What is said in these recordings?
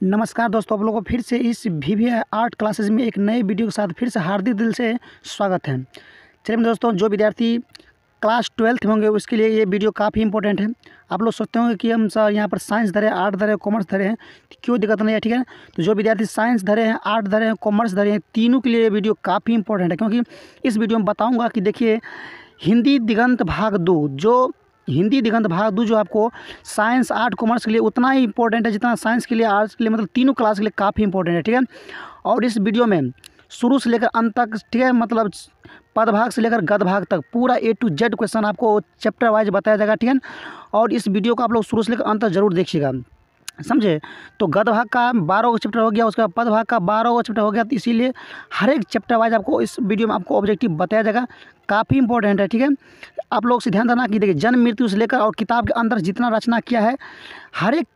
नमस्कार दोस्तों, आप लोगों को फिर से इस VVI आर्ट क्लासेस में एक नए वीडियो के साथ फिर से हार्दिक दिल से स्वागत है। चलिए मेरे दोस्तों, जो विद्यार्थी क्लास 12th में होंगे उसके लिए ये वीडियो काफ़ी इंपॉर्टेंट है। आप लोग सोचते होंगे कि हम सर यहाँ पर साइंस धरे, आर्ट धरे, कॉमर्स धरे हैं, तो क्यों दिक्कत नहीं है, ठीक है। तो जो विद्यार्थी साइंस धरे हैं, आर्ट धरे हैं, कॉमर्स धरे हैं, तीनों के लिए ये वीडियो काफ़ी इंपॉर्टेंट है, क्योंकि इस वीडियो में बताऊँगा कि देखिए हिंदी दिगंत भाग 2 जो आपको साइंस, आर्ट, कॉमर्स के लिए उतना ही इंपॉर्टेंट है जितना साइंस के लिए, आर्ट्स के लिए, मतलब तीनों क्लास के लिए काफ़ी इंपॉर्टेंट है, ठीक है। और इस वीडियो में शुरू से लेकर अंत तक, ठीक है, मतलब पदभाग से लेकर गद्भाग तक पूरा A to Z क्वेश्चन आपको चैप्टर वाइज बताया जाएगा, ठीक है। और इस वीडियो को आप लोग शुरू से लेकर अंत तक जरूर देखिएगा, समझे। तो गद्भाग का 12 चैप्टर हो गया, उसके बाद पदभाग का 12 चैप्टर हो गया, तो इसीलिए हर एक चैप्टर वाइज आपको इस वीडियो में आपको ऑब्जेक्टिव बताया जाएगा, काफ़ी इंपॉर्टेंट है, ठीक है। आप लोग से ध्यान देना कि देखिए जन्म मृत्यु से लेकर और किताब के अंदर जितना रचना किया है, हर एक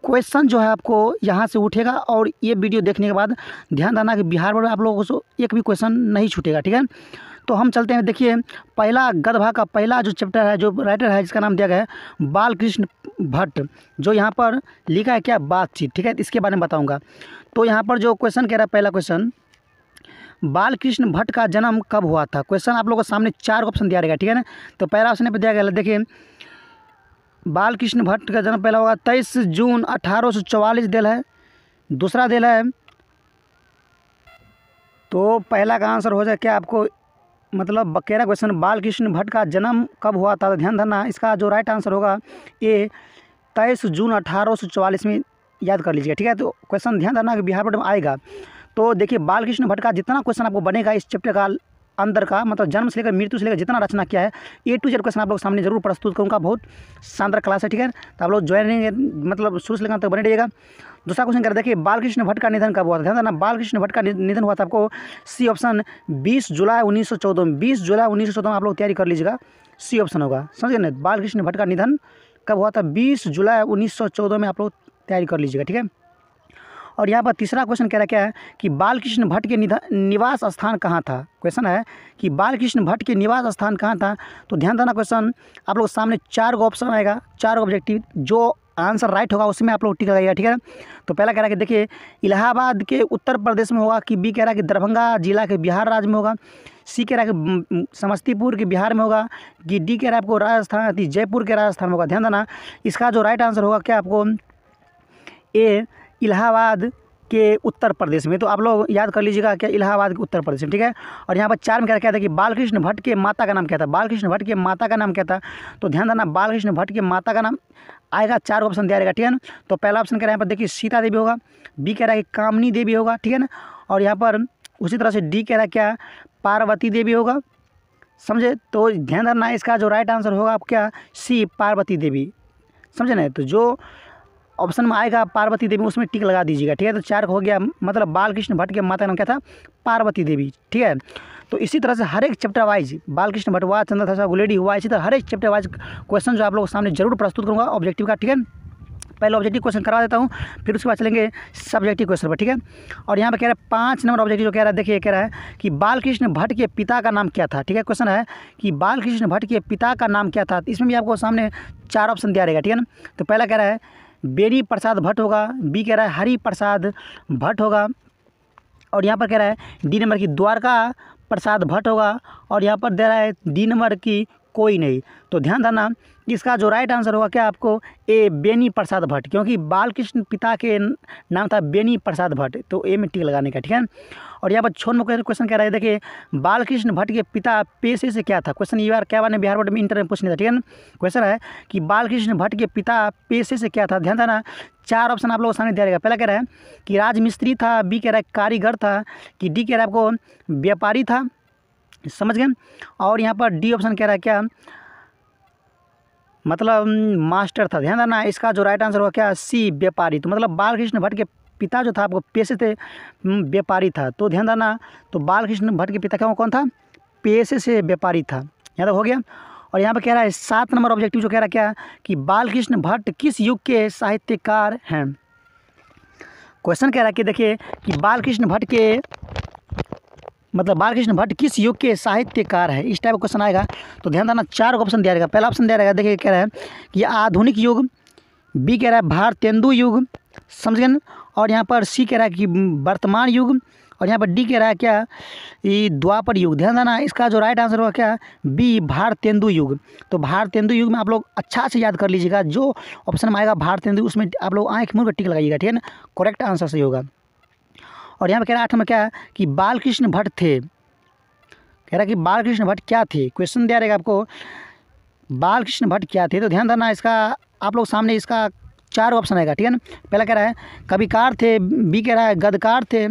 क्वेश्चन जो है आपको यहाँ से उठेगा। और ये वीडियो देखने के बाद ध्यान देना कि बिहार बोर्ड में आप लोगों को एक भी क्वेश्चन नहीं छूटेगा, ठीक है। तो हम चलते हैं, देखिए पहला गद्भाग का पहला जो चैप्टर है, जो राइटर है जिसका नाम दिया गया है बालकृष्ण भट्ट, जो यहाँ पर लिखा है क्या, बातचीत, ठीक है। इसके बारे में बताऊँगा। तो यहाँ पर जो क्वेश्चन कह रहा है, पहला क्वेश्चन, बालकृष्ण भट्ट का जन्म कब हुआ था। क्वेश्चन आप लोगों के सामने 4 ऑप्शन दिया रहेगा, ठीक है ना। तो पहला ऑप्शन पर दिया गया, देखिए बालकृष्ण भट्ट का जन्म पहला होगा 23 जून 1844 दिल है। दूसरा दिल है, तो पहला का आंसर हो जाए क्या आपको, मतलब बकेरा क्वेश्चन, बालकृष्ण भट्ट का जन्म कब हुआ था। तो ध्यान देना, इसका जो राइट आंसर होगा ये 23 जून 1844 में, याद कर लीजिए, ठीक है। तो क्वेश्चन ध्यान देना कि बिहार बोर्ड में आएगा। तो देखिए बालकृष्ण भट्ट का जितना क्वेश्चन आपको बनेगा इस चैप्टर का अंदर का, मतलब जन्म से लेकर मृत्यु से लेकर जितना रचना किया है, A to Z क्वेश्चन आप लोग सामने जरूर प्रस्तुत करूँगा। बहुत शानदार क्लास है, ठीक है। तो आप लोग ज्वाइन, मतलब शुरू से लेकर तक बने रहिएगा। दूसरा क्वेश्चन कर देखिए, बालकृष्ण भट्ट का निधन कब हुआ था। ध्यान देना, बालकृष्ण भट्ट का निधन हुआ था आपको सी ऑप्शन 20 जुलाई 1914 में। 20 जुलाई 1914 में आप लोग तैयारी कर लीजिएगा, सी ऑप्शन होगा, समझिए ना। बालकृष्ण भट्ट का निधन कब हुआ था, 20 जुलाई 1914 में आप लोग तैयारी कर लीजिएगा, ठीक है। और यहाँ पर तीसरा क्वेश्चन कह रहा है क्या है कि बालकृष्ण भट्ट के निवास स्थान कहाँ था। क्वेश्चन है कि बालकृष्ण भट्ट के निवास स्थान कहाँ था। तो ध्यान देना, क्वेश्चन आप लोग सामने 4 ऑप्शन आएगा, 4 ऑब्जेक्टिव, जो आंसर राइट होगा उसमें आप लोग टिक लगाइएगा, ठीक है। तो पहला कह रहा है कि देखिए इलाहाबाद के उत्तर प्रदेश में होगा, कि बी कह रहा है कि दरभंगा जिला के बिहार राज्य में होगा, सी कह रहा है कि समस्तीपुर के बिहार में होगा, कि डी कह रहा है आपको राजस्थान, जयपुर के राजस्थान में होगा। ध्यान देना, इसका जो राइट आंसर होगा क्या आपको, ए इलाहाबाद के उत्तर प्रदेश में। तो आप लोग याद कर लीजिएगा क्या, इलाहाबाद के उत्तर प्रदेश में, ठीक है। और यहाँ पर 4 में क्या था कि बालकृष्ण भट्ट के माता का नाम क्या था। बालकृष्ण भट्ट के माता का नाम क्या था। तो ध्यान देना, बालकृष्ण भट्ट के माता का नाम आएगा, 4 ऑप्शन दिया रहेगा, ठीक है ना। तो पहला ऑप्शन कह रहा है यहाँ पर देखिए सीता देवी होगा, बी कह रहा है कि कामनी देवी होगा, ठीक है ना। और यहाँ पर उसी तरह से डी कह रहा है क्या, पार्वती देवी होगा, समझे। तो ध्यान देना, इसका जो राइट आंसर होगा आप क्या, सी पार्वती देवी, समझे ना। तो जो ऑप्शन में आएगा पार्वती देवी, उसमें टिक लगा दीजिएगा, ठीक है। तो 4 हो गया, मतलब बालकृष्ण भट्ट के माता का नाम क्या था, पार्वती देवी, ठीक है। तो इसी तरह से हर एक चैप्टर वाइज, बालकृष्ण भट्ट हुआ, चंद्रशेखर गुलेडी हुआ, इसी तरह हर एक चैप्टर वाइज क्वेश्चन जो आप लोगों के सामने जरूर प्रस्तुत करूँगा ऑब्जेक्टिव का, ठीक है। पहले ऑब्जेक्टिव क्वेश्चन करवा देता हूँ, फिर उसके बाद चलेंगे सब्जेक्टिव क्वेश्चन पर, ठीक है। और यहाँ पर कह रहा है 5 नंबर ऑब्जेक्टिव जो कह रहा है, देखिए कह रहा है कि बालकृष्ण भट्ट के पिता का नाम क्या था, ठीक है। क्वेश्चन है कि बालकृष्ण भट्ट के पिता का नाम क्या था। इसमें भी आपको सामने 4 ऑप्शन दिया रहेगा, ठीक है ना। तो पहला कह रहा है बेनी प्रसाद भट्ट होगा, बी कह रहा है हरि प्रसाद भट्ट होगा, और यहाँ पर कह रहा है डी नंबर की द्वारका प्रसाद भट्ट होगा, और यहाँ पर दे रहा है डी नंबर की कोई नहीं। तो ध्यान देना, इसका जो राइट आंसर होगा क्या आपको, ए बेनी प्रसाद भट्ट, क्योंकि बालकृष्ण पिता के नाम था बेनी प्रसाद भट्ट, तो ए में टिक लगाने का, ठीक है। और यहाँ पर 6 नंबर क्वेश्चन कह रहा है, देखिए बालकृष्ण भट्ट के पिता पेशे से क्या था। क्वेश्चन ये बार क्या बार बिहार बोर्ड में इंटर में पूछने था, ठीक है ना। क्वेश्चन है कि बालकृष्ण भट्ट के पिता पेशे से क्या था। ध्यान देना, 4 ऑप्शन आप लोगों को सामने दिया रहेगा। पहला कह रहा है कि राजमिस्त्री था, बी कह रहा है कारीगर था, कि डी कह रहा है आपको व्यापारी था, समझ गए। और यहाँ पर डी ऑप्शन कह रहा है क्या, मतलब मास्टर था। ध्यान देना, इसका जो राइट आंसर होगा क्या, सी व्यापारी। तो मतलब बालकृष्ण भट्ट के पिता जो था आपको पेशे से व्यापारी था। तो ध्यान देना, तो बालकृष्ण भट्ट के पिता क्या कौन था, पेशे से व्यापारी था, यहाँ तक हो गया। और यहाँ पर कह रहा है 7 नंबर ऑब्जेक्टिव जो कह रहा है क्या, कि बालकृष्ण भट्ट किस युग के साहित्यकार हैं। क्वेश्चन कह रहा है कि देखिए कि बालकृष्ण भट्ट के, मतलब बालकृष्ण भट्ट किस युग के साहित्यकार है, इस टाइप का क्वेश्चन आएगा। तो ध्यान देना, 4 ऑप्शन दिया रहेगा। पहला ऑप्शन दिया रहेगा, देखिए कह रहा है कि आधुनिक युग, बी कह रहा है भारतेंदु युग, समझ गए ना। और यहाँ पर सी कह रहा है कि वर्तमान युग, और यहाँ पर डी कह रहा है क्या, ये द्वापर युग। ध्यान देना, इसका जो राइट आंसर होगा क्या, बी भारतेंदु युग। तो भारतेंदु युग में आप लोग अच्छा से याद कर लीजिएगा, जो ऑप्शन में आएगा भारतेंदु उसमें आप लोग आँख मूंद कर टिक लगाइएगा, ठीक है ना, करेक्ट आंसर सही होगा। और यहाँ पर कह रहा है 8 में क्या है कि बालकृष्ण भट्ट थे, कह रहा है कि बालकृष्ण भट्ट क्या थे। क्वेश्चन दिया रहेगा आपको बालकृष्ण भट्ट क्या थे, तो ध्यान देना इसका आप लोग सामने इसका 4 ऑप्शन आएगा, ठीक है ना। पहला कह रहा है कविकार थे, बी कह रहा है गद्यकार थे,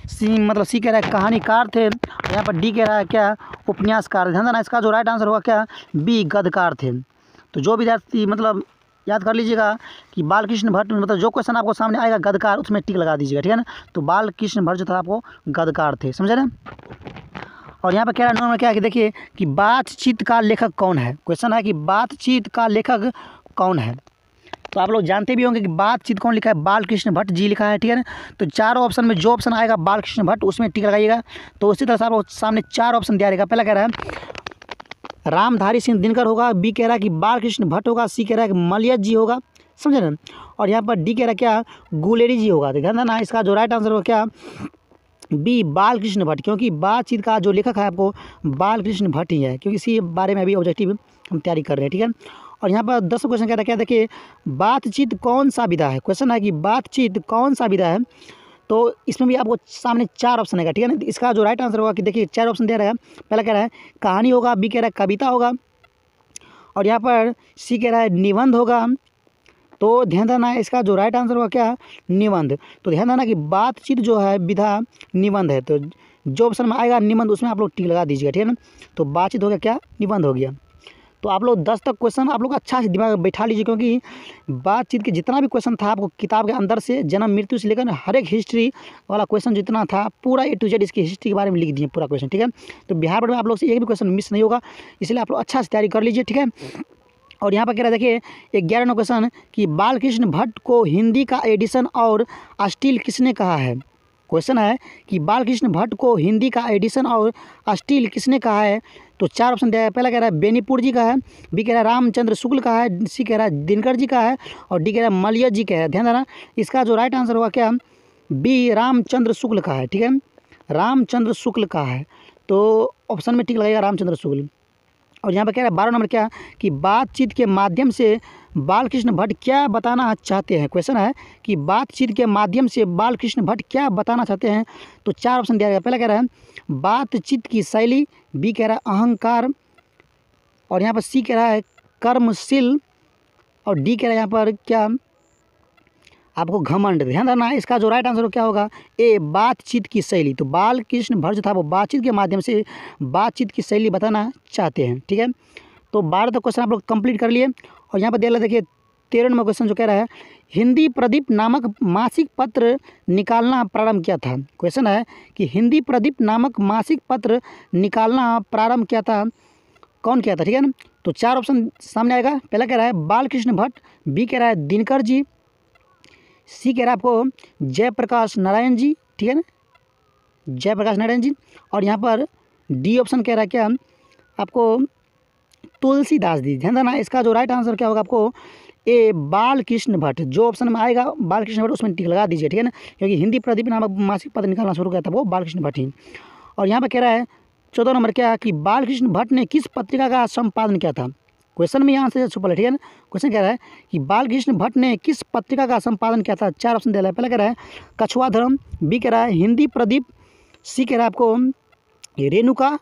सी कह रहा है कहानीकार थे, और यहाँ पर डी कह रहा है क्या, उपन्यासकार। ध्यान देना इसका जो राइट आंसर होगा क्या, बी गद्यकार थे। तो जो विद्यार्थी याद कर लीजिएगा कि बालकृष्ण भट्ट जो क्वेश्चन आपको सामने आएगा गद्यकार, उसमें टिक लगा दीजिएगा, ठीक है ना। तो बालकृष्ण भट्ट जो था आपको गद्यकार थे, समझे ना। और यहाँ पर कह रहा है 9 में क्या है कि देखिए कि बातचीत का लेखक कौन है। क्वेश्चन है कि बातचीत का लेखक कौन है। तो आप लोग जानते भी होंगे कि बातचीत कौन लिखा है, बालकृष्ण भट्ट जी लिखा है, ठीक है ना। तो 4 ऑप्शन में जो ऑप्शन आएगा बालकृष्ण भट्ट उसमें टिक लगाइएगा। तो उसी तरह से आपको सामने 4 ऑप्शन दिया रहेगा। पहला कह रहा है रामधारी सिंह दिनकर होगा, बी कह रहा है कि बालकृष्ण भट्ट होगा, सी कह रहा है कि मलयज जी होगा, समझे ना। और यहाँ पर डी कह रहा है क्या, गुलेरी जी होगा। तो ध्यान देना इसका जो राइट आंसर होगा क्या, बी बालकृष्ण भट्ट, क्योंकि बातचीत का जो लेखक है आपको बालकृष्ण भट्ट ही है, क्योंकि इसी बारे में अभी ऑब्जेक्टिव हम तैयारी कर रहे हैं, ठीक है। और यहाँ पर 10 क्वेश्चन कह रहा है क्या, देखिए बातचीत कौन सा विधा है। क्वेश्चन है कि बातचीत कौन सा विधा है, तो इसमें भी आपको सामने 4 ऑप्शन आएगा, ठीक है ना। इसका जो राइट आंसर होगा कि देखिए 4 ऑप्शन दे रहा है। पहला कह रहा है कहानी होगा, बी कह रहा है कविता होगा, और यहाँ पर सी कह रहा है निबंध होगा। तो ध्यान देना इसका जो राइट आंसर होगा क्या, निबंध। तो ध्यान देना कि बातचीत जो है विधा निबंध है, तो जो ऑप्शन में आएगा निबंध उसमें आप लोग टिक लगा दीजिएगा, ठीक है ना। तो बातचीत हो गया क्या, निबंध हो गया। तो आप लोग 10 तक क्वेश्चन आप लोग अच्छा से दिमाग में बैठा लीजिए, क्योंकि बातचीत के जितना भी क्वेश्चन था आपको किताब के अंदर से जन्म मृत्यु से लेकर हर एक हिस्ट्री वाला क्वेश्चन जितना था पूरा A to Z इसकी हिस्ट्री के बारे में लिख दिए पूरा क्वेश्चन, ठीक है। तो बिहार बोर्ड में आप लोग से एक भी क्वेश्चन मिस नहीं होगा, इसलिए आप लोग अच्छा से तैयारी कर लीजिए, ठीक है। और यहाँ पर कह रहा है देखिए 11वां क्वेश्चन कि बालकृष्ण भट्ट को हिंदी का एडिशन और स्टील किसने कहा है। क्वेश्चन है कि बालकृष्ण भट्ट को हिंदी का एडिशन और स्टील किसने कहा है। तो 4 ऑप्शन दिया है। पहला कह रहा है बेनीपुर जी का है, बी कह रहा है रामचंद्र शुक्ल का है, सी कह रहा है दिनकर जी का है, और डी कह रहा है मलयज जी का है। ध्यान देना इसका जो राइट आंसर होगा क्या, बी रामचंद्र शुक्ल का है, ठीक है, रामचंद्र शुक्ल का है। तो ऑप्शन में टिक लगेगा रामचंद्र शुक्ल। और यहाँ पर कह रहा है 12 नंबर क्या कि बातचीत के माध्यम से बालकृष्ण भट्ट क्या बताना चाहते हैं। क्वेश्चन है कि बातचीत के माध्यम से बालकृष्ण भट्ट क्या बताना चाहते हैं। तो 4 ऑप्शन दिया गया। पहला कह रहा है बातचीत की शैली, बी कह रहा है अहंकार, और यहाँ पर सी कह रहा है कर्मशील, और डी कह रहा है यहाँ पर क्या आपको घमंड। ध्यान रखना इसका जो राइट आंसर क्या होगा, ए बातचीत की शैली। तो बालकृष्ण भट्ट जो था वो बातचीत के माध्यम से बातचीत की शैली बताना चाहते हैं, ठीक है। तो 12 तक क्वेश्चन आप लोग कंप्लीट कर लिए। और यहाँ पर दिया देखिए 13 नंबर क्वेश्चन जो कह रहा है हिंदी प्रदीप नामक मासिक पत्र निकालना प्रारंभ किया था। क्वेश्चन है कि हिंदी प्रदीप नामक मासिक पत्र निकालना प्रारंभ किया था, कौन किया था, ठीक है ना। तो 4 ऑप्शन सामने आएगा। पहला कह रहा है बालकृष्ण भट्ट, बी कह रहा है दिनकर जी, सी कह रहा है आपको जयप्रकाश नारायण जी, ठीक है ना, जयप्रकाश नारायण जी, और यहाँ पर डी ऑप्शन कह रहा है क्या आपको तुलसीदास जी। ध्यान देना इसका जो राइट आंसर क्या होगा आपको ए बालकृष्ण भट्ट। जो ऑप्शन में आएगा बालकृष्ण भट्ट उसमें टिक लगा दीजिए, ठीक है ना, क्योंकि हिंदी प्रदीप नामक मासिक पत्र निकालना शुरू किया था वो बालकृष्ण भट्ट ही। और यहाँ पर कह रहा है 14 नंबर क्या कि बालकृष्ण भट्ट ने किस पत्रिका का संपादन किया था। क्वेश्चन में यहाँ से छुपल है, ठीक है ना। क्वेश्चन कह रहा है कि बालकृष्ण भट्ट ने किस पत्रिका का संपादन किया था। 4 ऑप्शन दे रहा है। पहला कह रहा है कछुआ धर्म, बी कह रहा है हिंदी प्रदीप, सी कह रहा है आपको रेणुका,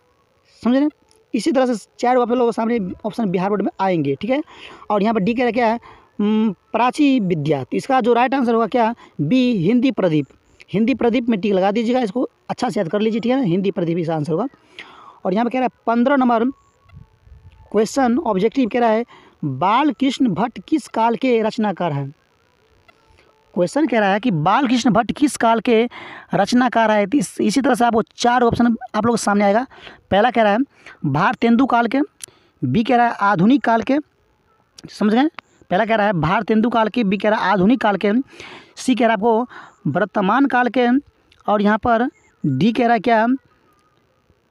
समझ रहे। इसी तरह से 4 आप लोगों के सामने ऑप्शन बिहार बोर्ड में आएंगे, ठीक है। और यहाँ पर डी कह रहा है क्या है प्राची विद्या। तो इसका जो राइट आंसर होगा क्या बी हिंदी प्रदीप। हिंदी प्रदीप में टिक लगा दीजिएगा, इसको अच्छा से याद कर लीजिए, ठीक है ना, हिंदी प्रदीप इसका आंसर होगा। और यहाँ पर कह रहा है 15 नंबर क्वेश्चन ऑब्जेक्टिव कह रहा है बालकृष्ण भट्ट किस काल के रचनाकार हैं। क्वेश्चन कह रहा है कि बालकृष्ण भट्ट किस काल के रचनाकार है। इसी तरह से आपको 4 ऑप्शन आप लोगों के सामने आएगा। पहला कह रहा है भारतेंदु काल के, बी कह रहा है आधुनिक काल के, समझ गए। पहला कह रहा है भारतेंदु काल के, बी कह रहा है आधुनिक काल के, सी कह रहा है आपको वर्तमान काल के, और यहाँ पर डी कह रहा है क्या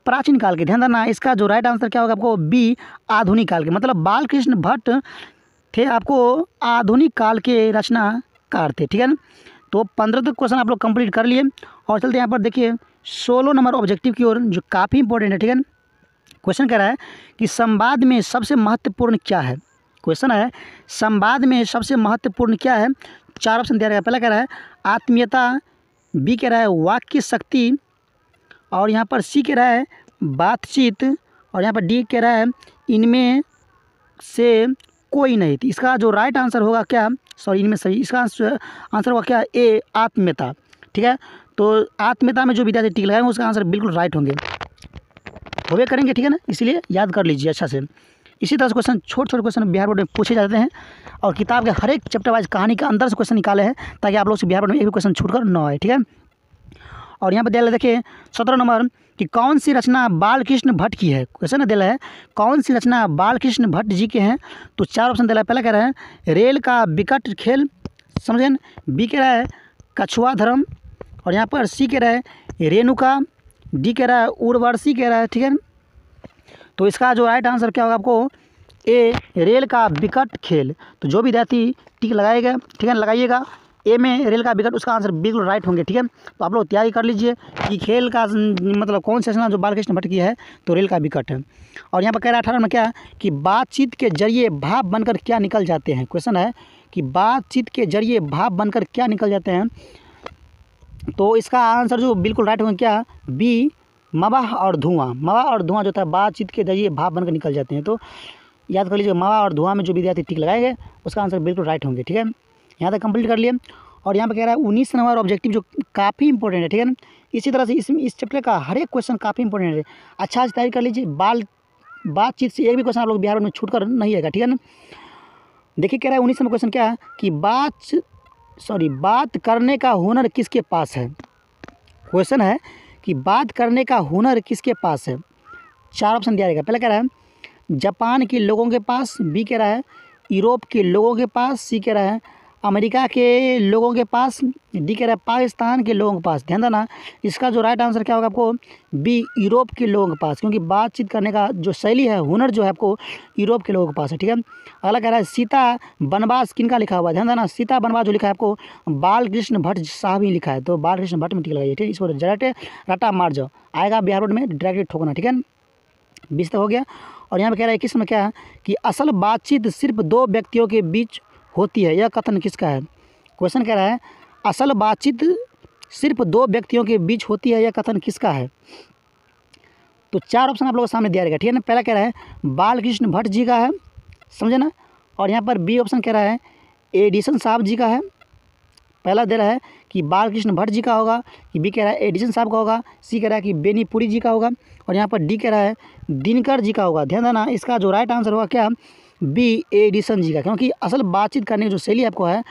प्राचीन काल के। ध्यान देना इसका जो राइट आंसर क्या होगा आपको बी आधुनिक काल के। मतलब बालकृष्ण भट्ट थे आपको आधुनिक काल के रचनाकार थे, ठीक है ना। तो 15 तक क्वेश्चन आप लोग कंप्लीट कर लिए और चलते हैं यहाँ पर देखिए 16 नंबर ऑब्जेक्टिव की ओर, जो काफ़ी इंपॉर्टेंट है, ठीक है ना। क्वेश्चन कह रहा है कि संवाद में सबसे महत्वपूर्ण क्या है। क्वेश्चन है संवाद में सबसे महत्वपूर्ण क्या है। 4 ऑप्शन दिया रहेगा। पहला कह रहा है आत्मीयता, बी कह रहा है वाक्य शक्ति, और यहाँ पर सी कह रहा है बातचीत, और यहाँ पर डी कह रहा है इनमें से कोई नहीं थी। इसका जो राइट आंसर होगा क्या, सॉरी इनमें सही, इसका आंसर होगा क्या, ए आत्मीयता, ठीक है। तो आत्मीयता में जो विद्यार्थी टिक लगाएंगे उसका आंसर बिल्कुल राइट होंगे, होवे करेंगे, ठीक है ना। इसलिए याद कर लीजिए अच्छा से। इसी तरह से क्वेश्चन छोटे छोटे क्वेश्चन बिहार बोर्ड में पूछे जाते हैं और किताब के हर एक चैप्टर वाइज कहानी के अंदर से क्वेश्चन निकाले हैं ताकि आप लोग से बिहार बोर्ड में एक भी क्वेश्चन छूट कर न आए, ठीक है। और यहाँ पर दिया देखिए 17 नंबर कि कौन सी रचना बालकृष्ण भट्ट की है। क्वेश्चन दिया है कौन सी रचना बालकृष्ण भट्ट जी के हैं। तो 4 ऑप्शन दिया है। पहला कह रहा है रेल का विकट खेल, समझे न। बी कह रहा है कछुआ धर्म, और यहाँ पर सी कह रहा है रेणुका, डी कह रहा है उर्वशी कह रहा है, ठीक है न। तो इसका जो राइट आंसर क्या होगा आपको, ए रेल का विकट खेल। तो जो विद्यार्थी टिक लगाएगा, ठीक है, लगाइएगा ए में रेल का विकट, उसका आंसर बिल्कुल राइट होंगे, ठीक है। तो आप लोग तैयारी कर लीजिए कि खेल का मतलब कौन सी रचना जो बालकृष्ण भट्ट की है, तो रेल का विकट है। और यहाँ पर कह रहा है 18 में क्या कि बातचीत के जरिए भाव बनकर क्या निकल जाते हैं। क्वेश्चन है कि बातचीत के जरिए भाव बनकर क्या निकल जाते हैं। तो इसका आंसर जो बिल्कुल राइट होगा क्या, बी मवाह और धुआं। मवाह और धुआं जो था बातचीत के जरिए भाव बनकर निकल जाते हैं। तो याद कर लीजिए मवाह और धुआं में जो विद्यार्थी टिक लगाएंगे उसका आंसर बिल्कुल राइट होंगे, ठीक है। यहाँ तक कंप्लीट कर लिए। और यहाँ पे कह रहा है 19 नंबर ऑब्जेक्टिव जो काफ़ी इंपॉर्टेंट है, ठीक है ना। इसी तरह से इस चैप्टर का हर एक क्वेश्चन काफ़ी इंपॉर्टेंट है। अच्छा से तैयारी कर लीजिए। बातचीत से एक भी क्वेश्चन आप लोग बिहार में छूट कर नहीं आएगा, ठीक है ना। देखिए कह रहा है 19 नंबर क्वेश्चन क्या है कि बात करने का हुनर किसके पास है। क्वेश्चन है कि बात करने का हुनर किसके पास है। 4 ऑप्शन दिया रहेगा। पहले कह रहा है जापान के लोगों के पास, बी कह रहा है यूरोप के लोगों के पास, सी कह रहा है अमेरिका के लोगों के पास, डी कह रहा है पाकिस्तान के लोगों के पास। ध्यान देना, इसका जो राइट आंसर क्या होगा आपको, बी यूरोप के लोगों के पास, क्योंकि बातचीत करने का जो शैली है, हुनर जो है आपको यूरोप के लोगों के पास है, ठीक है। अगला कह रहा है सीता बनवास किनका लिखा हुआ है। ध्यान देना, सीता बनवास जो लिखा है आपको बालकृष्ण भट्ट साहब ही लिखा है। तो बालकृष्ण भट्ट में टिक लगाइए, ठीक है। इसको डायरेक्ट रटा मार जाओ, आएगा बिहार बोर्ड में डायरेक्ट ठोकना, ठीक है। 20 तक हो गया। और यहाँ पे कह रहा है 21 में क्या है कि असल बातचीत सिर्फ 2 व्यक्तियों के बीच होती है, यह कथन किसका है। क्वेश्चन कह रहा है असल बातचीत सिर्फ 2 व्यक्तियों के बीच होती है, यह कथन किसका है। तो 4 ऑप्शन आप लोगों के सामने दिया रहेगा, ठीक है ना। पहला कह रहा है बालकृष्ण भट्ट जी का है, समझे ना। और यहाँ पर बी ऑप्शन कह रहा है एडिसन साहब जी का है। पहला दे रहा है कि बालकृष्ण भट्ट जी का होगा, कि बी कह रहा है एडिसन साहब का होगा, सी कह रहा है कि बेनीपुरी जी का होगा, और यहाँ पर डी कह रहा है दिनकर जी का होगा। ध्यान देना, इसका जो राइट आंसर होगा क्या, बी एडिसन जी का, क्योंकि असल बातचीत करने की जो शैली आपको है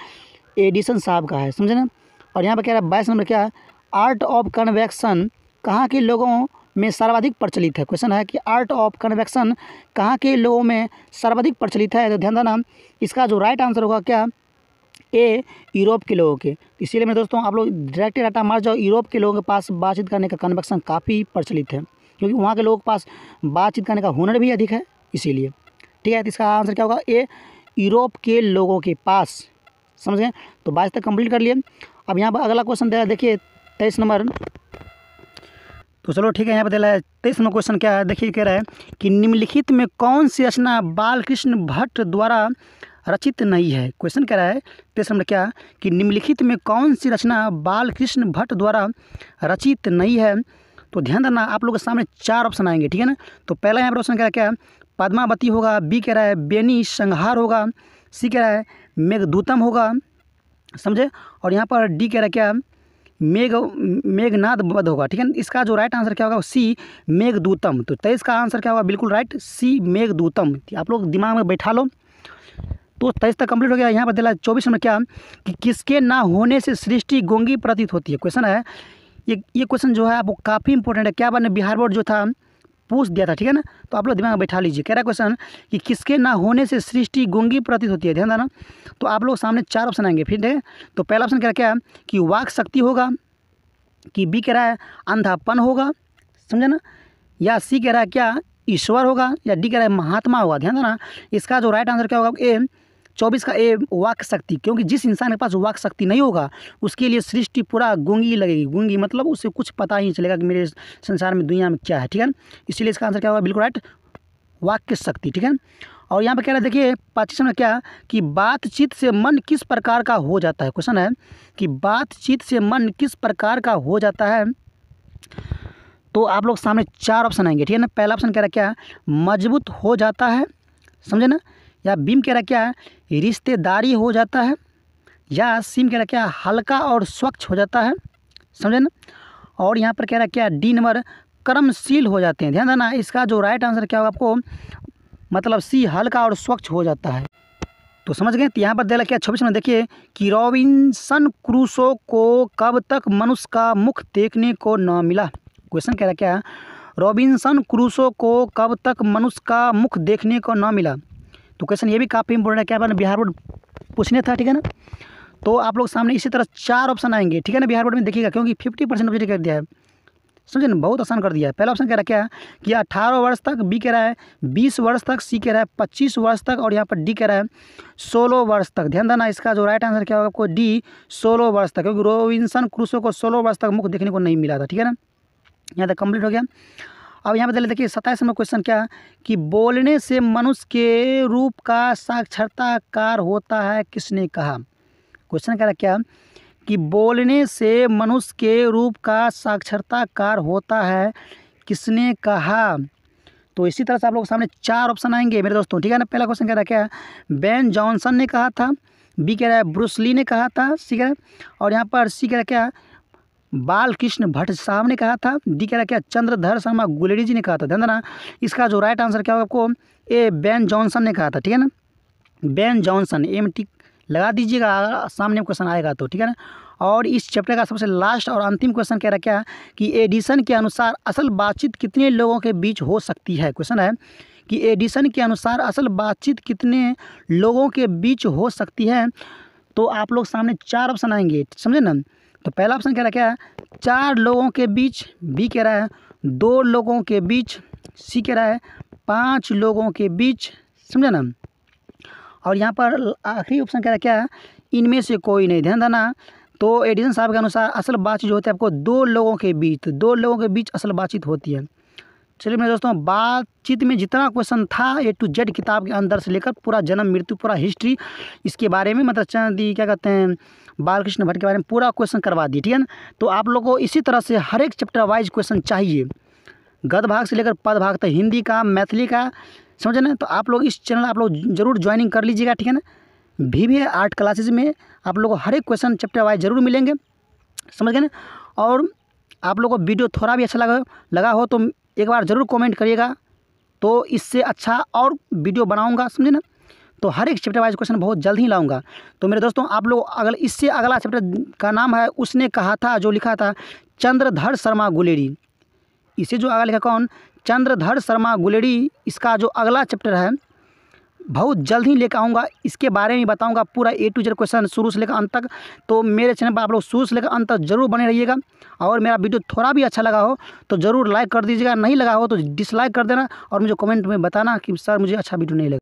एडिसन साहब का है, समझे ना। और यहाँ पर कह रहा है 22 नंबर क्या है आर्ट ऑफ कन्वेक्शन कहाँ के लोगों में सर्वाधिक प्रचलित है। क्वेश्चन है कि आर्ट ऑफ कन्वेक्शन कहाँ के लोगों में सर्वाधिक प्रचलित है। तो ध्यान देना, इसका जो राइट आंसर होगा क्या, ए यूरोप के लोगों के। इसीलिए मेरे दोस्तों आप लोग डायरेक्ट डाटा मार जाओ, यूरोप के लोगों के पास बातचीत करने का कन्वेक्शन काफ़ी प्रचलित है, क्योंकि वहाँ के लोगों के पास बातचीत करने का हुनर भी अधिक है, इसीलिए, ठीक है। तो इसका आंसर क्या होगा, ए यूरोप के लोगों के पास, समझ गए। तो 22 तक कंप्लीट कर लिए। अब यहाँ पर अगला क्वेश्चन दे रहा है, देखिए 23 नंबर। तो चलो ठीक है, यहाँ पर दे रहा है 23 नंबर क्वेश्चन क्या है, देखिए कह रहा है कि निम्नलिखित में कौन सी रचना बालकृष्ण भट्ट द्वारा रचित नहीं है। क्वेश्चन कह रहा है 23 नंबर क्या कि निम्नलिखित में कौन सी रचना बालकृष्ण भट्ट द्वारा रचित नहीं है। तो ध्यान देना, आप लोगों के सामने 4 ऑप्शन आएंगे, ठीक है ना। तो पहला यहाँ पर ऑप्शन कह रहा है क्या, पद्मावती होगा, बी कह रहा है बेनी संहार होगा, सी कह रहा है मेघदूतम होगा, समझे। और यहाँ पर डी कह रहा है क्या, मेघनाद वध होगा, ठीक है। इसका जो राइट आंसर क्या होगा, सी मेघदूतम। तो 23 का आंसर क्या होगा, बिल्कुल राइट, सी मेघदूतम। आप लोग दिमाग में बैठा लो। तो 23 तक कंप्लीट हो गया। यहाँ पर दिला 24 में क्या कि किसके ना होने से सृष्टि गूंगी प्रतीत होती है। क्वेश्चन है ये क्वेश्चन जो है आपको काफ़ी इंपॉर्टेंट है, क्या बने बिहार बोर्ड जो था पूछ दिया था, ठीक है ना। तो आप लोग दिमाग में बैठा लीजिए। कह रहा है क्वेश्चन कि किसके ना होने से सृष्टि गूंगी प्रतीत होती है। ध्यान देना, तो आप लोग सामने 4 ऑप्शन आएंगे, फिर है। तो पहला ऑप्शन कह रहा क्या कि वाक शक्ति होगा, कि बी कह रहा है अंधापन होगा, समझे ना, या सी कह रहा है क्या ईश्वर होगा, या डी कह रहा है महात्मा होगा। ध्यान देना, इसका जो राइट आंसर क्या होगा, ए 24 का ए वाक शक्ति, क्योंकि जिस इंसान के पास वाक शक्ति नहीं होगा उसके लिए सृष्टि पूरा गूंगी लगेगी। गूंगी मतलब उसे कुछ पता ही नहीं चलेगा कि मेरे संसार में दुनिया में क्या है, ठीक है। इसीलिए इसका आंसर क्या होगा, बिल्कुल राइट, वाक्य शक्ति, ठीक है। और यहाँ पे कह रहा है देखिए 25 में क्या कि बातचीत से मन किस प्रकार का हो जाता है। क्वेश्चन है कि बातचीत से मन किस प्रकार का हो जाता है। तो आप लोग सामने 4 ऑप्शन आएंगे, ठीक है ना। पहला ऑप्शन कह रहा है क्या, मजबूत हो जाता है, समझे ना। या बीम कह रहा है क्या, रिश्तेदारी हो जाता है। या सीम कह रहा है क्या, हल्का और स्वच्छ हो जाता है, समझे ना। और यहाँ पर कह रहा है क्या, डी नंबर, कर्मशील हो जाते हैं। ध्यान देना, इसका जो राइट आंसर क्या होगा आपको, मतलब सी, हल्का और स्वच्छ हो जाता है। तो समझ गए। तो यहाँ पर दे रहा क्या 26 में देखिए कि रॉबिन्सन क्रूसो को कब तक मनुष्य का मुख देखने को न मिला। क्वेश्चन कह रहा क्या, रॉबिन्सन क्रूसो को कब तक मनुष्य का मुख देखने को न मिला। तो क्वेश्चन ये भी काफ़ी इंपॉर्टेंट है, क्या आपने बिहार बोर्ड पूछने था, ठीक है ना। तो आप लोग सामने इसी तरह 4 ऑप्शन आएंगे, ठीक है ना। बिहार बोर्ड में देखिएगा क्योंकि 50% ऑब्जेक्ट कर दिया है, समझे ना, बहुत आसान कर दिया है। पहला ऑप्शन कह रहा है क्या कि 18 वर्ष तक, बी कह रहा है 20 वर्ष तक, सी कह रहा है 25 वर्ष तक, और यहाँ पर डी कह रहा है 16 वर्ष तक। ध्यान देना, इसका जो राइट आंसर क्या होगा आपको, डी, 16 वर्ष तक, क्योंकि रॉबिन्सन क्रूसो को 16 वर्ष तक मुख देखने को नहीं मिला था, ठीक है ना। यहाँ तक कंप्लीट हो गया। अब यहाँ पर देखिए 27 में क्वेश्चन क्या कि बोलने से मनुष्य के रूप का साक्षात्कार होता है, किसने कहा। क्वेश्चन कह रहा क्या कि बोलने से मनुष्य के रूप का साक्षात्कार होता है, किसने कहा। तो इसी तरह से आप लोगों के सामने 4 ऑप्शन आएंगे मेरे दोस्तों, ठीक है ना। पहला क्वेश्चन कह रहा है क्या, बेन जॉनसन ने कहा था, बी कह रहा है ब्रूस ली ने कहा था, सी कह रहा है, और यहाँ पर सी कह रहा है क्या, बालकृष्ण भट्ट साहब ने कहा था, डी कह रहा है क्या, चंद्रधर शर्मा गुलेरी जी ने कहा था। ध्यान देना, इसका जो राइट आंसर क्या होगा आपको, ए, बेन जॉनसन ने कहा था, ठीक है ना। बेन जॉनसन, ए में टिक लगा दीजिएगा, सामने क्वेश्चन आएगा तो, ठीक है ना। और इस चैप्टर का सबसे लास्ट और अंतिम क्वेश्चन कह रहा क्या कि एडिसन के अनुसार असल बातचीत कितने लोगों के बीच हो सकती है। क्वेश्चन है कि एडिसन के अनुसार असल बातचीत कितने लोगों के बीच हो सकती है। तो आप लोग सामने 4 ऑप्शन आएंगे, समझे ना। तो पहला ऑप्शन कह रहा क्या है 4 लोगों के बीच, बी कह रहा है 2 लोगों के बीच, सी कह रहा है 5 लोगों के बीच, समझे ना। और यहाँ पर आखिरी ऑप्शन कह रहा क्या है, इनमें से कोई नहीं। ध्यान देना, तो एडिसन साहब के अनुसार असल बातचीत जो होती है आपको 2 लोगों के बीच, तो 2 लोगों के बीच असल बातचीत होती है। चलिए मेरे दोस्तों, बातचीत में जितना क्वेश्चन था A to Z किताब के अंदर से लेकर पूरा जन्म मृत्यु पूरा हिस्ट्री इसके बारे में, मतलब क्या कहते हैं, बालकृष्ण भट्ट के बारे में पूरा क्वेश्चन करवा दिए, ठीक है ना। तो आप लोगों को इसी तरह से हर एक चैप्टर वाइज क्वेश्चन चाहिए, गद्य भाग से लेकर पद भाग तक, हिंदी का, मैथिली का, समझे ना। तो आप लोग इस चैनल आप लोग जरूर ज्वाइनिंग कर लीजिएगा, ठीक है ना। भी आर्ट क्लासेज में आप लोगों को हर एक क्वेश्चन चैप्टर वाइज जरूर मिलेंगे, समझ गए ना। और आप लोगों को वीडियो थोड़ा भी अच्छा लगा हो तो एक बार ज़रूर कमेंट करिएगा, तो इससे अच्छा और वीडियो बनाऊंगा, समझे ना। तो हर एक चैप्टर वाइज क्वेश्चन बहुत जल्द ही लाऊंगा। तो मेरे दोस्तों, आप लोग अगर इससे अगला चैप्टर का नाम है उसने कहा था, जो लिखा था चंद्रधर शर्मा गुलेरी, इसे जो आगे लिखा कौन, चंद्रधर शर्मा गुलेरी, इसका जो अगला चैप्टर है बहुत जल्द ही लेकर आऊँगा, इसके बारे में बताऊंगा पूरा A to Z क्वेश्चन शुरू से लेकर अंत तक। तो मेरे चैनल पर आप लोग शुरू से लेकर अंत तक जरूर बने रहिएगा। और मेरा वीडियो थोड़ा भी अच्छा लगा हो तो ज़रूर लाइक कर दीजिएगा, नहीं लगा हो तो डिसलाइक कर देना, और मुझे कमेंट में बताना कि सर मुझे अच्छा वीडियो नहीं लगा।